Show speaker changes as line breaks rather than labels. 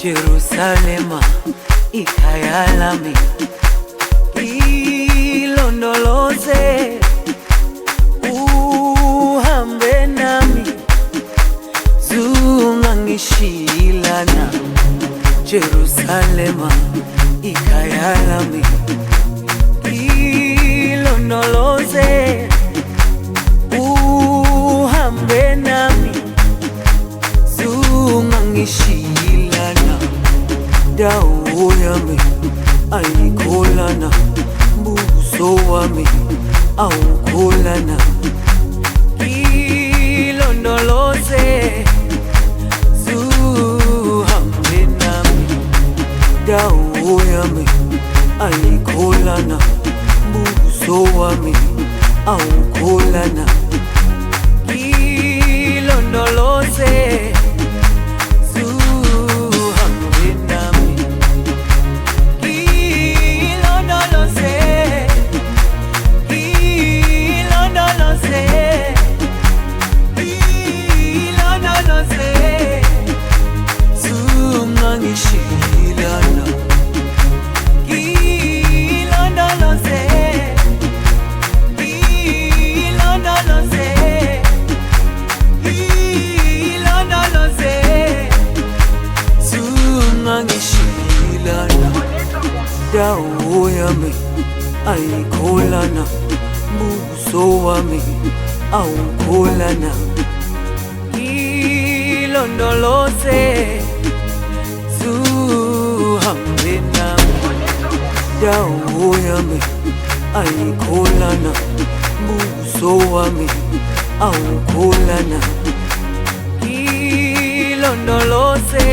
Jerusalema ikhaya lami, ilondoloze uhambe nami, zungangishilana. Jerusalema ikhaya lami, ilondoloze uhambe nami, zungangishilana. Dawo yami ayikholana, buso wami awukholana. Ilondoloze zuhambe nami. Dawo yami ayikholana, buso wami awukholana. Ilondoloze zungangishilana. Ilondoloze, ilondoloze, ilondoloze, zungangishilana. Dawo yami ayikholana, buso wami awukholana. Ilondoloze zuhambe nami. Dawo yami ayikholana, buso wami awukholana. Ilondoloze